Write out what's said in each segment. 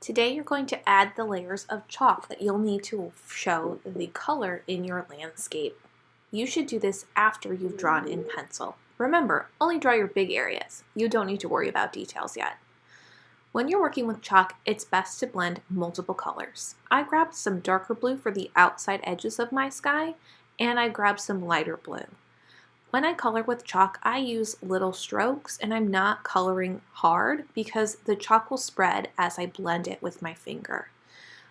Today you're going to add the layers of chalk that you'll need to show the color in your landscape. You should do this after you've drawn in pencil. Remember, only draw your big areas. You don't need to worry about details yet. When you're working with chalk, it's best to blend multiple colors. I grabbed some darker blue for the outside edges of my sky, and I grabbed some lighter blue. When I color with chalk, I use little strokes and I'm not coloring hard because the chalk will spread as I blend it with my finger.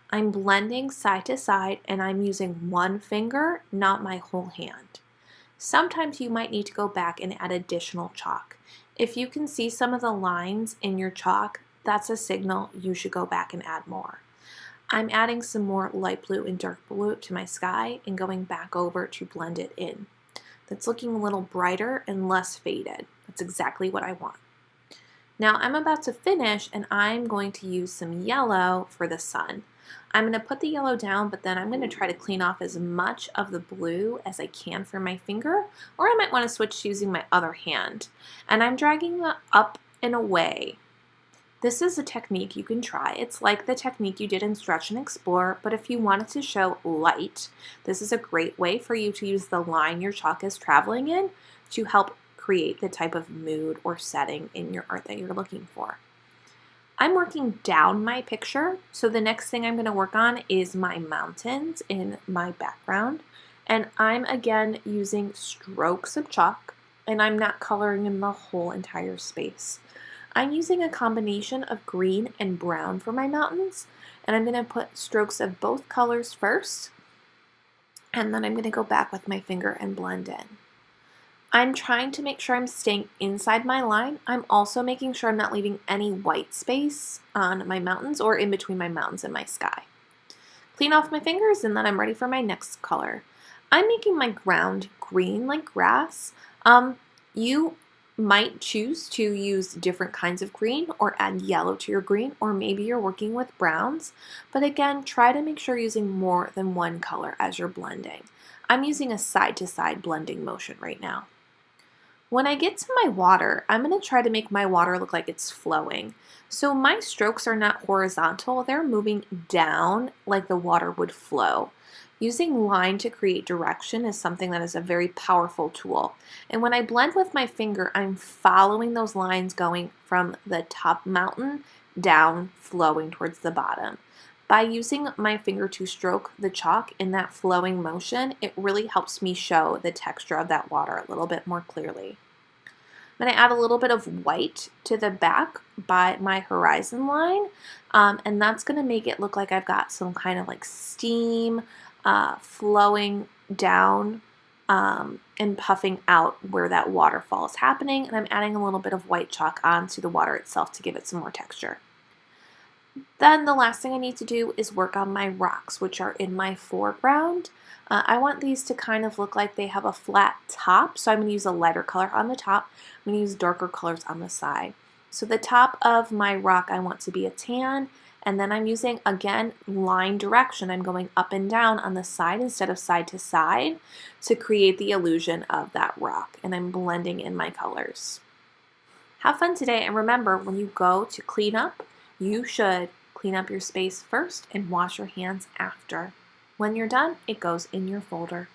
I'm blending side to side and I'm using one finger, not my whole hand. Sometimes you might need to go back and add additional chalk. If you can see some of the lines in your chalk, that's a signal you should go back and add more. I'm adding some more light blue and dark blue to my sky and going back over to blend it in. It's looking a little brighter and less faded. That's exactly what I want. Now I'm about to finish and I'm going to use some yellow for the sun. I'm going to put the yellow down, but then I'm going to try to clean off as much of the blue as I can from my finger, or I might want to switch to using my other hand. And I'm dragging that up and away. This is a technique you can try. It's like the technique you did in Stretch and Explore, but if you wanted to show light, this is a great way for you to use the line your chalk is traveling in to help create the type of mood or setting in your art that you're looking for. I'm working down my picture, so the next thing I'm going to work on is my mountains in my background, and I'm again using strokes of chalk, and I'm not coloring in the whole entire space. I'm using a combination of green and brown for my mountains, and I'm going to put strokes of both colors first, and then I'm going to go back with my finger and blend in. I'm trying to make sure I'm staying inside my line. I'm also making sure I'm not leaving any white space on my mountains or in between my mountains and my sky. Clean off my fingers, and then I'm ready for my next color. I'm making my ground green like grass. You might choose to use different kinds of green or add yellow to your green, or maybe you're working with browns, but again, try to make sure you're using more than one color as you're blending. I'm using a side-to-side blending motion right now. When I get to my water, I'm going to try to make my water look like it's flowing. So my strokes are not horizontal, they're moving down like the water would flow. Using line to create direction is something that is a very powerful tool. And when I blend with my finger, I'm following those lines going from the top mountain down, flowing towards the bottom. By using my finger to stroke the chalk in that flowing motion, it really helps me show the texture of that water a little bit more clearly. I'm going to add a little bit of white to the back by my horizon line, and that's going to make it look like I've got some kind of like steam flowing down and puffing out where that waterfall is happening, and I'm adding a little bit of white chalk onto the water itself to give it some more texture. Then the last thing I need to do is work on my rocks, which are in my foreground. I want these to kind of look like they have a flat top, so I'm going to use a lighter color on the top. I'm going to use darker colors on the side. So the top of my rock I want to be a tan, and then I'm using, again, line direction. I'm going up and down on the side instead of side to side to create the illusion of that rock, and I'm blending in my colors. Have fun today, and remember, when you go to clean up, you should clean up your space first and wash your hands after. When you're done, it goes in your folder.